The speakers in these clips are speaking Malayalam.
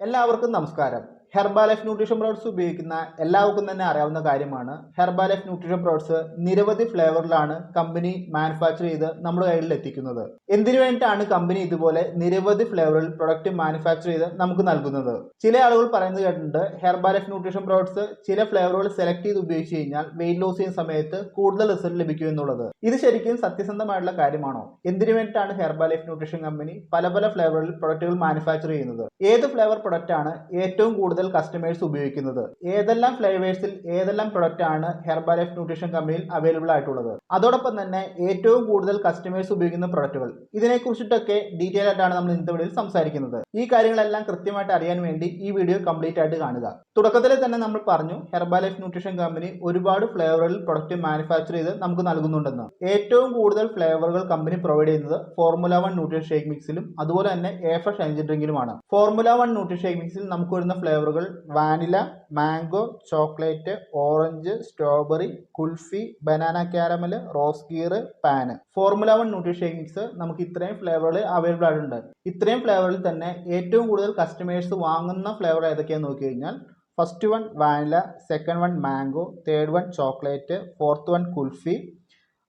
എല്ലാവർക്കും നമസ്കാരം. ഹെർബാലൈഫ് ന്യൂട്രീഷൻ പ്രോഡക്ട്സ് ഉപയോഗിക്കുന്ന എല്ലാവർക്കും തന്നെ അറിയാവുന്ന കാര്യമാണ്. ഹെർബാലൈഫ് ന്യൂട്രീഷൻ പ്രോഡക്ട്സ് നിരവധി ഫ്ലേവറിലാണ് കമ്പനി മാനുഫാക്ചർ ചെയ്ത് നമ്മുടെ കയ്യിൽ എത്തിക്കുന്നത്. എന്തിനു വേണ്ടിയിട്ടാണ് കമ്പനി ഇതുപോലെ നിരവധി ഫ്ലേവറിൽ പ്രൊഡക്റ്റ് മാനുഫാക്ചർ ചെയ്ത് നമുക്ക് നൽകുന്നത്? ചില ആളുകൾ പറയുന്നത് കേട്ടിട്ടുണ്ട്, ഹെർബാലൈഫ് ന്യൂട്രീഷൻ പ്രോഡക്ട്സ് ചില ഫ്ലേവറുകൾ സെലക്ട് ചെയ്ത് ഉപയോഗിച്ച് കഴിഞ്ഞാൽ വെയിറ്റ് ലോസ് ചെയ്യുന്ന സമയത്ത് കൂടുതൽ റിസൾട്ട് ലഭിക്കും എന്നുള്ളത്. ഇത് ശരിക്കും സത്യസന്ധമായിട്ടുള്ള കാര്യമാണോ? എന്തിനു വേണ്ടിയിട്ടാണ് ഹെർബാലൈഫ് ന്യൂട്രീഷൻ കമ്പനി പല പല ഫ്ലേവറിൽ പ്രൊഡക്റ്റുകൾ മാനുഫാക്ചർ ചെയ്യുന്നത്? ഏത് ഫ്ലേവർ പ്രൊഡക്റ്റ് ആണ് ഏറ്റവും കൂടുതൽ കസ്റ്റമേഴ്സ് ഉപയോഗിക്കുന്നത്? ഏതെല്ലാം ഫ്ലേവേഴ്സിൽ ഏതെല്ലാം പ്രൊഡക്റ്റ് ആണ് ഹെർബാലൈഫ് ന്യൂട്രീഷൻ കമ്പനിയിൽ അവൈലബിൾ ആയിട്ടുള്ളത്? അതോടൊപ്പം തന്നെ ഏറ്റവും കൂടുതൽ കസ്റ്റമേഴ്സ് ഉപയോഗിക്കുന്ന പ്രൊഡക്റ്റുകൾ, ഇതിനെക്കുറിച്ചിട്ടൊക്കെ ഡീറ്റെയിൽ ആയിട്ടാണ് നമ്മൾ ഇന്നത്തെ വീഡിയോയിൽ സംസാരിക്കുന്നത്. ഈ കാര്യങ്ങളെല്ലാം കൃത്യമായിട്ട് അറിയാൻ വേണ്ടി ഈ വീഡിയോ കംപ്ലീറ്റ് ആയിട്ട് കാണുക. തുടക്കത്തിൽ തന്നെ നമ്മൾ പറഞ്ഞു, ഹെർബാലൈഫ് ന്യൂട്രീഷൻ കമ്പനി ഒരുപാട് ഫ്ലേവറുകളിൽ പ്രൊഡക്റ്റ് മാനുഫാക്ചർ ചെയ്ത് നമുക്ക് നൽകുന്നുണ്ടെന്ന്. ഏറ്റവും കൂടുതൽ ഫ്ലേവറുകൾ കമ്പനി പ്രൊവൈഡ് ചെയ്യുന്നത് ഫോർമുല 1 ന്യൂട്രീഷൻ ഷേക്ക് മിക്സിലും അതുപോലെ തന്നെ എഫ്രഷ് എനർജി ഡ്രിങ്കിലുമാണ്. ഫോർമുല 1 ന്യൂട്രീഷൻ ഷേക്ക് മിക്സിൽ നമുക്ക് വരുന്ന ഫ്ലേവറുകൾ vanilla, mango, chocolate, orange, strawberry, kulfi, banana caramel, rose kheer, paan. Formula 1 nutrition shake mix നമുക്ക് ഇത്രയും ഫ്ലേവറുകൾ അവൈലബിൾ ആയിട്ടുണ്ട്. ഇത്രയും ഫ്ലേവറിൽ തന്നെ ഏറ്റവും കൂടുതൽ കസ്റ്റമേഴ്സ് വാങ്ങുന്ന ഫ്ലേവർ ഏതൊക്കെയാണെന്ന് നോക്കി കഴിഞ്ഞാൽ, first one vanilla, second one mango, third one chocolate, fourth one kulfi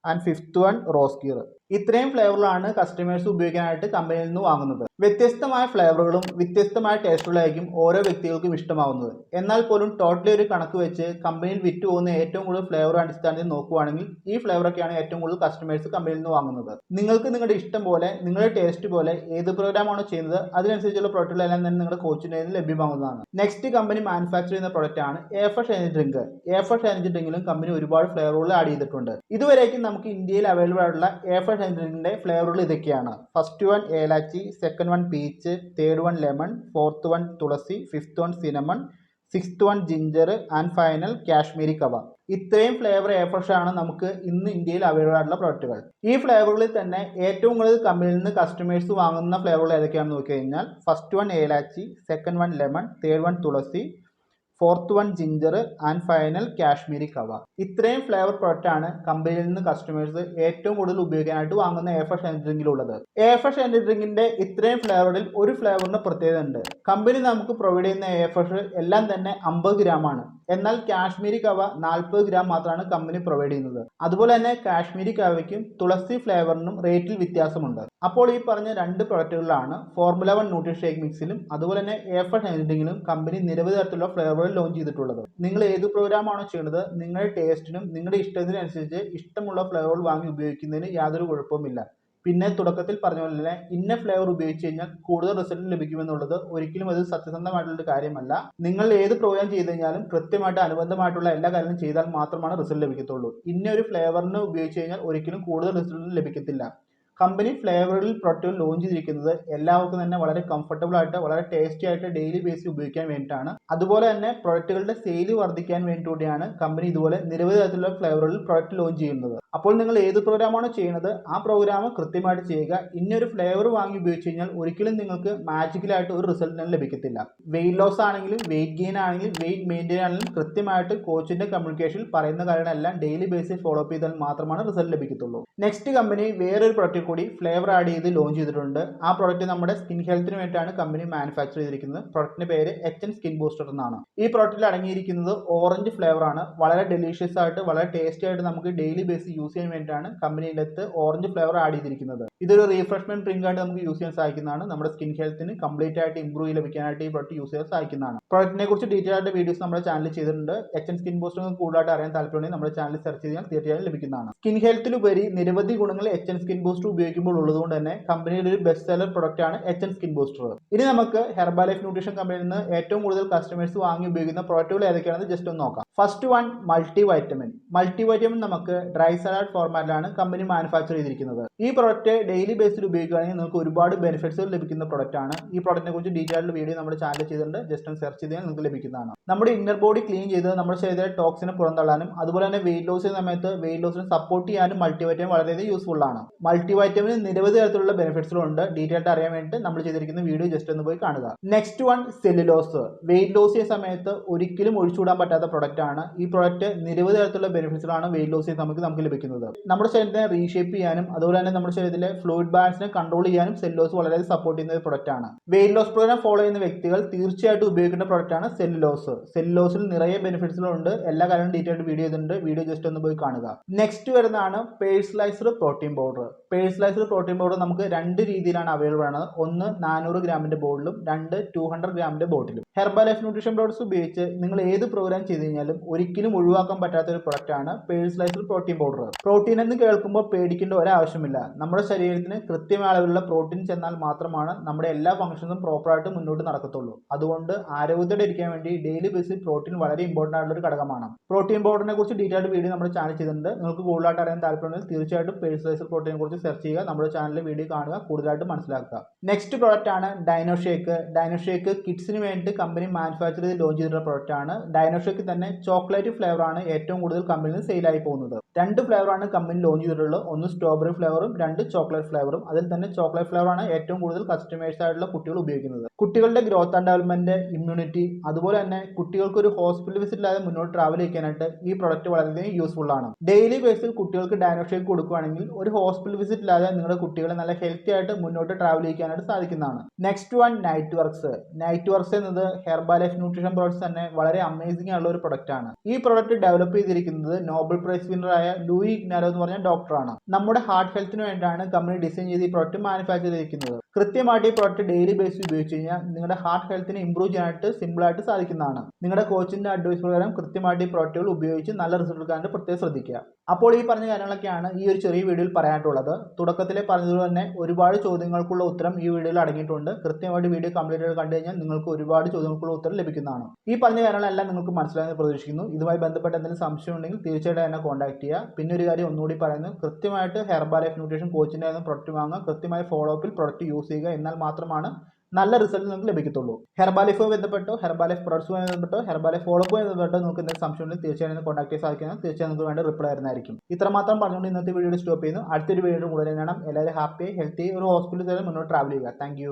and fifth one rose gear. ഇത്രയും ഫ്ലേവറിലാണ് കസ്റ്റമേഴ്സ് ഉപയോഗിക്കാനായിട്ട് കമ്പനിയിൽ നിന്ന് വാങ്ങുന്നത്. വ്യത്യസ്തമായ ഫ്ലേവറുകളും വ്യത്യസ്തമായ ടേസ്റ്റുകളായിരിക്കും ഓരോ വ്യക്തികൾക്കും ഇഷ്ടമാവുന്നത്. എന്നാൽ പോലും ടോട്ടലി ഒരു കണക്ക് വെച്ച് കമ്പനിയിൽ വിറ്റ് പോകുന്ന ഏറ്റവും കൂടുതൽ ഫ്ലേവർ അടിസ്ഥാനത്തിൽ നോക്കുവാണെങ്കിൽ ഈ ഫ്ലേവറൊക്കെയാണ് ഏറ്റവും കൂടുതൽ കസ്റ്റമേഴ്സ് കമ്പനിയിൽ നിന്ന് വാങ്ങുന്നത്. നിങ്ങൾക്ക് നിങ്ങളുടെ ഇഷ്ടം പോലെ, നിങ്ങളുടെ ടേസ്റ്റ് പോലെ ഏത് പ്രോഗ്രാമാണോ ചെയ്യുന്നത് അതിനനുസരിച്ചുള്ള പ്രൊഡക്റ്റുകളെല്ലാം തന്നെ നിങ്ങളുടെ കോച്ചിൻ്റെ കയ്യിൽ ലഭ്യമാകുന്നതാണ്. നെക്സ്റ്റ് കമ്പനി മാനുഫാക്ചർ ചെയ്യുന്ന പ്രൊഡക്റ്റ് ആണ് afresh energy drink. Afresh energy ഡ്രിങ്കിലും company ഒരുപാട് ഫ്ലേവറുകൾ ആഡ് ചെയ്തിട്ടുണ്ട്. ഇതുവരേക്കും നമുക്ക് ഇന്ത്യയിൽ അവൈലബിൾ ആയിട്ടുള്ള എഫ്രഷ് എനർജി ഡ്രിങ്കിന്റെ ഫ്ലേവറുകൾ ഇതൊക്കെയാണ്. First one elaichi, second one peach, third one lemon, fourth one tulsi, fifth one cinnamon, sixth one ginger and final Kashmiri kahwa. ഇത്രയും ഫ്ലേവർ എഫ്രഷ് ആണ് നമുക്ക് ഇന്ന് ഇന്ത്യയിൽ അവൈലബിൾ ആയിട്ടുള്ള പ്രൊഡക്റ്റുകൾ. ഈ ഫ്ലേവറുകളിൽ തന്നെ ഏറ്റവും കൂടുതൽ കമ്പനിയിൽ നിന്ന് കസ്റ്റമേഴ്സ് വാങ്ങുന്ന ഫ്ലേവറുകൾ ഏതൊക്കെയാണെന്ന് നോക്കി കഴിഞ്ഞാൽ, first one elaichi, second one lemon, third one tulsi, fourth one ginger and final Kashmiri kahwa. ഇത്രയും ഫ്ലേവർ പ്രൊഡക്റ്റ് ആണ് കമ്പനിയിൽ നിന്ന് കസ്റ്റമേഴ്സ് ഏറ്റവും കൂടുതൽ ഉപയോഗിക്കാനായിട്ട് വാങ്ങുന്ന എഫ്രഷ് എനർജി ഡ്രിങ്കിലുള്ളത്. എഫ്രഷ് എനർജി ഡ്രിങ്കിന്റെ ഇത്രയും ഫ്ലേവറിൽ ഒരു ഫ്ലേവറിന് പ്രത്യേകത ഉണ്ട്. കമ്പനി നമുക്ക് പ്രൊവൈഡ് ചെയ്യുന്ന എഫ്രഷ് എല്ലാം തന്നെ 50 ഗ്രാം ആണ്. എന്നാൽ കാശ്മീരി കവ 40 ഗ്രാം മാത്രമാണ് കമ്പനി പ്രൊവൈഡ് ചെയ്യുന്നത്. അതുപോലെ തന്നെ കാശ്മീരി കവയ്ക്കും തുളസി ഫ്ലേവറിനും റേറ്റിൽ വ്യത്യാസമുണ്ട്. അപ്പോൾ ഈ പറഞ്ഞ രണ്ട് പ്രൊഡക്റ്റുകളിലാണ് ഫോർമുല 1 ന്യൂട്രീഷൻ ഷേക്ക് മിക്സിലും അതുപോലെ തന്നെ എഫ്രഷ് എനർജി ഡ്രിങ്കിലും കമ്പനി നിരവധി തരത്തിലുള്ള ഫ്ലേവറുകൾ ലോഞ്ച് ചെയ്തിട്ടുള്ളത്. നിങ്ങൾ ഏത് പ്രോഗ്രാമാണോ ചെയ്യുന്നത് നിങ്ങളുടെ ടേസ്റ്റിനും നിങ്ങളുടെ ഇഷ്ടത്തിനനുസരിച്ച് ഇഷ്ടമുള്ള ഫ്ലേവറുകൾ വാങ്ങി ഉപയോഗിക്കുന്നതിന് യാതൊരു കുഴപ്പവുമില്ല. പിന്നെ തുടക്കത്തിൽ പറഞ്ഞ പോലെ തന്നെ ഇന്ന ഫ്ലേവർ ഉപയോഗിച്ച് കഴിഞ്ഞാൽ കൂടുതൽ റിസൾട്ട് ലഭിക്കുമെന്നുള്ളത് ഒരിക്കലും അത് സത്യസന്ധമായിട്ടുള്ള കാര്യമല്ല. നിങ്ങൾ ഏത് പ്രോഗ്രാം ചെയ്ത് കഴിഞ്ഞാലും കൃത്യമായിട്ട് അനുബന്ധമായിട്ടുള്ള എല്ലാ കാര്യങ്ങളും ചെയ്താൽ മാത്രമാണ് റിസൾട്ട് ലഭിക്കത്തുള്ളൂ. ഇന്ന ഒരു ഫ്ലേവറിന് ഉപയോഗിച്ച് കഴിഞ്ഞാൽ ഒരിക്കലും കൂടുതൽ റിസൾട്ട് ലഭിക്കത്തില്ല. കമ്പനി ഫ്ലേവറിൽ പ്രൊഡക്റ്റുകൾ ലോഞ്ച് ചെയ്തിരിക്കുന്നത് എല്ലാവർക്കും തന്നെ വളരെ കംഫർട്ടബിൾ ആയിട്ട് വളരെ ടേസ്റ്റി ആയിട്ട് ഡെയിലി ബേസിൽ ഉപയോഗിക്കാൻ വേണ്ടിയിട്ടാണ്. അതുപോലെ തന്നെ പ്രൊഡക്റ്റുകളുടെ സെയിൽ വർദ്ധിക്കാൻ വേണ്ടിയിട്ടാണ് കമ്പനി ഇതുപോലെ നിരവധി തരത്തിലുള്ള ഫ്ലേവറുകളിൽ പ്രൊഡക്റ്റ് ലോഞ്ച് ചെയ്യുന്നത്. അപ്പോൾ നിങ്ങൾ ഏത് പ്രോഗ്രാമാണോ ചെയ്യുന്നത് ആ പ്രോഗ്രാം കൃത്യമായിട്ട് ചെയ്യുക. ഇന്നൊരു ഫ്ലേവർ വാങ്ങി ഉപയോഗിച്ച് കഴിഞ്ഞാൽ ഒരിക്കലും നിങ്ങൾക്ക് മാജിക്കലായിട്ട് ഒരു റിസൾട്ട് ലഭിക്കത്തില്ല. വെയിറ്റ് ലോസ് ആണെങ്കിലും വെയിറ്റ് ഗെയിൻ ആണെങ്കിലും വെയിറ്റ് മെയിൻറ്റെയിൻ ആണെങ്കിലും കൃത്യമായിട്ട് കോച്ചിന്റെ കമ്മ്യൂണിക്കേഷനിൽ പറയുന്ന കാര്യങ്ങളെല്ലാം ഡെയിലി ബേസിൽ ഫോളോ അപ്പ് ചെയ്താൽ മാത്രമാണ് റിസൾട്ട് ലഭിക്കത്തുള്ളൂ. നെക്സ്റ്റ് കമ്പനി വേറൊരു പ്രൊഡക്റ്റ് കൂടി ഫ്ലേവർ ആഡ് ചെയ്ത് ലോഞ്ച് ചെയ്തിട്ടുണ്ട്. ആ പ്രൊഡക്റ്റ് നമ്മുടെ സ്കിൻ ഹെൽത്തിന് വേണ്ടിയിട്ടാണ് കമ്പനി മാനുഫാക്ചർ ചെയ്തിരിക്കുന്നത്. പ്രൊഡക്റ്റിന്റെ പേര് HN സ്കിൻ ബൂസ്റ്റർ എന്നാണ്. ഈ പ്രൊഡക്റ്റിൽ അടങ്ങിയിരിക്കുന്നത് ഓറഞ്ച് ഫ്ലേവർ ആണ്. വളരെ ഡെലീഷ്യസ് ആയിട്ട് വളരെ ടേസ്റ്റി ആയിട്ട് നമുക്ക് ഡെയിലി ബേസിൽ യൂസ് ചെയ്യാൻ വേണ്ടിയിട്ടാണ് കമ്പനിയിലത്ത് ഓറഞ്ച് ഫ്ലേവർ ആഡ് ചെയ്തിരിക്കുന്നത്. ഇതൊരു റീഫ്രഷ്മെന്റ് ഡ്രിങ്ക് ആയിട്ട് നമുക്ക് യൂസ് ചെയ്യാൻ സാധിക്കുന്നതാണ്. നമ്മുടെ സ്കിൻ ഹെൽത്തിന് കംപ്ലീറ്റ് ആയിട്ട് ഇംപ്രൂവ് ലഭിക്കാനായിട്ട് ഈ പ്രൊഡക്റ്റ് യൂസ് ചെയ്യാൻ സാധിക്കുന്നതാണ്. പ്രൊഡക്റ്റിനെ കുറിച്ച് ഡീറ്റെയിൽ ആയിട്ട് വീഡിയോസ് നമ്മുടെ ചാനലിൽ ചെയ്തിട്ടുണ്ട്. HN സ്കിൻ ബൂസ്റ്റർ കൂടുതലായിട്ട് അറിയാൻ താല്പര്യമുണ്ടെങ്കിൽ നമ്മുടെ ചാനൽ സെർച്ച് ചെയ്താൽ തീർച്ചയായും ലഭിക്കുന്നതാണ്. സ്കിൻ ഹെൽത്തിലുപരി നിരവധി ഗുണങ്ങൾ HN സ്കിൻ ബൂസ്റ്റർ ഉപയോഗിക്കുമ്പോൾ ഉള്ളതുകൊണ്ട് തന്നെ കമ്പനിയുടെ ഒരു ബെസ്റ്റ് സെല്ലർ പ്രൊഡക്റ്റ് ആണ് HN സ്കിൻ ബൂസ്റ്റർ. ഇനി നമുക്ക് ഹെർബാലൈഫ് ന്യൂട്രീഷൻ കമ്പനിയിൽ നിന്ന് ഏറ്റവും കൂടുതൽ കസ്റ്റമേഴ്സ് വാങ്ങി ഉപയോഗിക്കുന്ന പ്രൊഡക്റ്റുകൾ ഏതൊക്കെയാണെന്ന് ജസ്റ്റ് ഒന്ന് നോക്കാം. First one multi vitamin. Multi vitamin നമുക്ക് ഡ്രൈ സലാഡ് ഫോർമാറ്റിലാണ് കമ്പനി മാനുഫാക്ചർ ചെയ്തിരിക്കുന്നത്. ഈ പ്രൊഡക്റ്റ് ഡെയിലി ബേസിൽ ഉപയോഗിക്കുകയാണെങ്കിൽ നിങ്ങൾക്ക് ഒരുപാട് ബെനിഫിറ്റ്സ് ലഭിക്കുന്ന പ്രൊഡക്റ്റ് ആണ്. ഈ പ്രൊഡക്റ്റിനെ കുറിച്ച് ഡീറ്റെയിൽഡ് വീഡിയോ നമ്മുടെ ചാനൽ ചെയ്തിട്ടുണ്ട്. ജസ്റ്റ് ഒന്ന് സെർച്ച് ചെയ്താൽ നിങ്ങൾക്ക് ലഭിക്കുന്നതാണ്. നമ്മുടെ ഇന്നർ ബോഡി ക്ലീൻ ചെയ്ത് നമ്മുടെ ശരീരത്തിലെ ടോക്സിനെ പുറന്തള്ളാനും അതുപോലെ തന്നെ വെയിറ്റ് ലോസ് ചെയ്യുന്ന സമയത്ത് വെയിറ്റ് ലോസിനെ സപ്പോർട്ട് ചെയ്യാനും മൾട്ടി വൈറ്റമിൻ വളരെയധികം യൂസ്ഫുൾ ആണ്. മൾട്ടി വൈറ്റമിന് നിരവധി തരത്തിലുള്ള ബെനിഫിറ്റ്സുകളുണ്ട്. ഡീറ്റെയിൽഡ് അറിയാൻ വേണ്ടി നമ്മൾ ചെയ്തിരിക്കുന്ന വീഡിയോ ജസ്റ്റ് ഒന്ന് പോയി കാണുക. Next one cellulose. Weight loss ചെയ്യുന്ന സമയത്ത് ഒരിക്കലും ഒഴിച്ചുകൂടാൻ പറ്റാത്ത പ്രൊഡക്റ്റ് ആണ്. ഈ പ്രൊഡക്റ്റ് നിരവധി തരത്തിലുള്ള ബെനിഫിറ്റ്സുകളാണ് വെയിറ്റ് ലോസ് ചെയ്യുന്ന സമയത്ത് നമുക്ക് ലഭിക്കുന്നത്. നമ്മുടെ ശരീരത്തിനെ റീഷേപ്പ് ചെയ്യാനും അതുപോലെ തന്നെ നമ്മുടെ ശരീരത്തിലെ ഫ്ലൂയിഡ് ബാലൻസിനെ കൺട്രോൾ ചെയ്യാനും സെല്ലുലോസ് വളരെ സപ്പോർട്ട് ചെയ്യുന്ന ഒരു പ്രൊഡക്റ്റ് ആണ്. വെയിറ്റ് ലോസ് പ്രോഗ്രാം ഫോളോ ചെയ്യുന്ന വ്യക്തികൾ തീർച്ചയായിട്ടും ഉപയോഗിക്കേണ്ട പ്രൊഡക്റ്റ് ആണ് സെല്ലുലോസ്. സെല്ലുലോസിൽ നിറയെ ബെനിഫിറ്റ്സുകളുണ്ട്. എല്ലാ കാര്യങ്ങളും ഡീറ്റെയിൽ ആയിട്ട് വീഡിയോ ചെയ്തിട്ടുണ്ട്. വീഡിയോ ജസ്റ്റ് ഒന്ന് പോയി കാണുക. നെക്സ്റ്റ് വരുന്നതാണ് personalised protein powder. Personalised protein powder നമുക്ക് രണ്ട് രീതിയിലാണ് അവൈലബിൾ ആണ്. ഒന്ന് 400 ഗ്രാമിന്റെ ബോട്ടിലും, രണ്ട് 200 ഗ്രാമിന്റെ ബോട്ടിലും. ഹെർബൽ ലൈഫ് ന്യൂട്രീഷൻ പ്രോഡക്ട്സ് ഉപയോഗിച്ച് നിങ്ങൾ ഏത് പ്രോഗ്രാം ചെയ്ത് കഴിഞ്ഞാലും ഒരിക്കലും ഒഴിവാക്കാൻ പറ്റാത്ത ഒരു പ്രൊഡക്റ്റ് ആണ് പേഴ്സണലൈസ്ഡ് പ്രോട്ടീൻ പൗഡർ. പ്രോട്ടീൻ എന്ന് കേൾക്കുമ്പോൾ പേടിക്കേണ്ട ഒരാവശ്യമില്ല. നമ്മുടെ ശരീരത്തിന് കൃത്യമായ അളവിലുള്ള പ്രോട്ടീൻ ചെന്നാൽ മാത്രമാണ് നമ്മുടെ എല്ലാ ഫംഗ്ഷൻസും പ്രോപ്പറായിട്ട് മുന്നോട്ട് നടക്കത്തുള്ളൂ. അതുകൊണ്ട് ആരോഗ്യത്തോടെ ഇരിക്കാൻ വേണ്ടി ഡെയിലി ബേസിൽ പ്രോട്ടീൻ വളരെ ഇമ്പോർട്ടൻ്റ് ആയിട്ടുള്ള ഒരു ഘടകമാണ്. പ്രോട്ടീൻ പൗഡറിനെ കുറിച്ച് ഡീറ്റെയിൽ ആയിട്ട് വീഡിയോ നമ്മുടെ ചാനൽ ചെയ്തിട്ടുണ്ട്. നിങ്ങൾക്ക് കൂടുതലായിട്ട് അറിയാൻ താല്പര്യമുണ്ടെങ്കിൽ തീർച്ചയായിട്ടും പേഴ്സണലൈസ്ഡ് പ്രോട്ടീനെ കുറിച്ച് സെർച്ച് ചെയ്യുക. നമ്മുടെ ചാനലിലെ വീഡിയോ കാണുക, കൂടുതലായിട്ട് മനസ്സിലാക്കുക. നെക്സ്റ്റ് പ്രോഡക്റ്റ് ആണ് ഡൈനോഷേക്ക്. ഡൈനോഷേക്ക് കിഡ്സിന് വേണ്ടി കമ്പനി മാനുഫാക്ചർ ചെയ്ത് ലോഞ്ച് ചെയ്തിട്ടുള്ള പ്രോഡക്റ്റ് ആണ്. ഡൈനോഷേക്ക് തന്നെ ചോക്ലേറ്റ് ഫ്ലേവർ ആണ് ഏറ്റവും കൂടുതൽ കമ്പനിയിൽ സെയിലായി പോകുന്നത്. രണ്ട് ഫ്ലേവറാണ് കമ്പനി ലോഞ്ച് ചെയ്തിട്ടുള്ളത്. ഒന്ന് സ്ട്രോബെറി ഫ്ലേവറും രണ്ട് ചോക്ലേറ്റ് ഫ്ലേവറും. അതിൽ തന്നെ ചോക്ലേറ്റ് ഫ്ലേവർ ആണ് ഏറ്റവും കൂടുതൽ കസ്റ്റമൈസ്ഡ് ആയിട്ടുള്ള കുട്ടികൾ ഉപയോഗിക്കുന്നത്. കുട്ടികളുടെ ഗ്രോത്ത് ആൻഡ് ഡെവലപ്മെന്റ്, ഇമ്മ്യൂണിറ്റി, അതുപോലെ തന്നെ കുട്ടികൾക്ക് ഒരു ഹോസ്പിറ്റൽ വിസിറ്റ് ഇല്ലാതെ മുന്നോട്ട് ട്രാവൽ ചെയ്യാനായിട്ട് ഈ പ്രോഡക്റ്റ് വളരെയധികം യൂസ്ഫുൾ ആണ്. ഡെയിലി ബേസിൽ കുട്ടികൾക്ക് ഡൈനോഷേക്ക് കൊടുക്കുകയാണെങ്കിൽ ഒരു ഹോസ്പിറ്റൽ വിസിറ്റ് ഇല്ലാതെ നിങ്ങളുടെ കുട്ടികളെ നല്ല ഹെൽത്തി ആയിട്ട് മുന്നോട്ട് ട്രാവൽ ചെയ്യാനായിട്ട് സാധിക്കുന്നതാണ്. Next one night works. Night works എന്നത് ഹെർബൽ ലൈഫ് ന്യൂട്രീഷൻ പ്രോഡക്ട്സ് തന്നെ വളരെ അമേസിംഗ് ആയിട്ടുള്ള ഒരു പ്രൊഡക്റ്റ് ആണ്. ഈ പ്രൊഡക്റ്റ് ഡെവലപ്പ് ചെയ്തിരിക്കുന്നത് നോബൽ പ്രൈസ് വിന്നറായ ലൂയി ഇഗ്നാലോ എന്ന് പറഞ്ഞ ഡോക്ടറാണ്. നമ്മുടെ ഹാർട്ട് ഹെൽത്തിന് വേണ്ടിയാണ് കമ്പനി ഡിസൈൻ ചെയ്ത് ഈ പ്രൊഡക്റ്റ് മാനുഫാക്ചർ ചെയ്തിരിക്കുന്നത്. കൃത്യമായിട്ട് ഈ പ്രൊഡക്റ്റ് ഡെയിലി ബേസിൽ ഉപയോഗിച്ച് കഴിഞ്ഞാൽ നിങ്ങളുടെ ഹാർട്ട് ഹെൽത്തിനെ ഇംപ്രൂവ് ചെയ്യാനായിട്ട് സിമ്പിൾ ആയിട്ട് സാധിക്കുന്നതാണ്. നിങ്ങളുടെ കോച്ചിന്റെ അഡ്വൈസ് പ്രകാരം കൃത്യമായിട്ട് ഈ പ്രൊഡക്റ്റുകൾ ഉപയോഗിച്ച് നല്ല റിസൾട്ട് എടുക്കാനായിട്ട് പ്രത്യേകം ശ്രദ്ധിക്കുക. അപ്പോൾ ഈ പറഞ്ഞ കാര്യങ്ങളൊക്കെയാണ് ഈ ഒരു ചെറിയ വീഡിയോയിൽ പറയാനായിട്ടുള്ളത്. തുടക്കത്തിലെ പറഞ്ഞതുപോലെ തന്നെ ഒരുപാട് ചോദ്യങ്ങൾക്കുള്ള ഉത്തരം ഈ വീഡിയോയിൽ അടങ്ങിയിട്ടുണ്ട്. കൃത്യമായിട്ട് വീഡിയോ കംപ്ലീറ്റ് ആയിട്ട് കണ്ടു കഴിഞ്ഞാൽ നിങ്ങൾക്ക് ഒരുപാട് ചോദ്യങ്ങൾക്കുള്ള ഉത്തരം ലഭിക്കുന്നതാണ്. ഈ പറഞ്ഞ കാര്യങ്ങളെല്ലാം നിങ്ങൾക്ക് മനസ്സിലായെന്ന് പ്രതീക്ഷിക്കുന്നു. ഇതുമായി ബന്ധപ്പെട്ട എന്തെങ്കിലും സംശയം ഉണ്ടെങ്കിൽ തീർച്ചയായിട്ടും എന്നെ കോൺടാക്ട് ചെയ്യുക. പിന്നെ ഒരു കാര്യം ഒന്നുകൂടി പറയുന്നു, കൃത്യമായിട്ട് ഹെർബൽ ലൈഫ് ന്യൂട്രീഷൻ കോച്ചിൻ്റെ പ്രൊഡക്റ്റ് വാങ്ങുക. കൃത്യമായി ഫോളോ അപ്പിൽ പ്രൊഡക്റ്റ് യൂസ് ചെയ്യുക. എന്നാൽ മാത്രമാണ് നല്ല റിസൾട്ട് നിങ്ങൾക്ക് ലഭിക്കത്തുള്ളൂ. ഹെർബൽ ലൈഫുമായി ബന്ധപ്പെട്ടോ, ഹെർബൽ ലൈഫ് പ്രൊഡക്ട്സുമായി ബന്ധപ്പെട്ടോ, ഹെർബൽ ലൈഫ് ഫോളോ അപ്പുമായി ബന്ധപ്പെട്ടോ നിങ്ങൾക്ക് എന്തെങ്കിലും സംശയം ഉണ്ടെങ്കിൽ തീർച്ചയായും കോൺടാക്ട് ചെയ്യാൻ സാധിക്കുന്നത്. തീർച്ചയായും നിങ്ങൾക്ക് വേണ്ട റിപ്ലൈ ആയിരുന്നായിരിക്കും. ഇത്രമാത്രം പറഞ്ഞുകൊണ്ട് ഇന്നത്തെ വീഡിയോ സ്റ്റോപ്പ് ചെയ്യുന്നു. അടുത്തൊരു വീഡിയോ കൂടുതൽ കാണാം. എല്ലാവരും ഹാപ്പി, ഹെൽത്തി, ഒരു ഹോസ്പിറ്റലിൽ മുന്നോട്ട് ട്രാവൽ ചെയ്യുക. താങ്ക്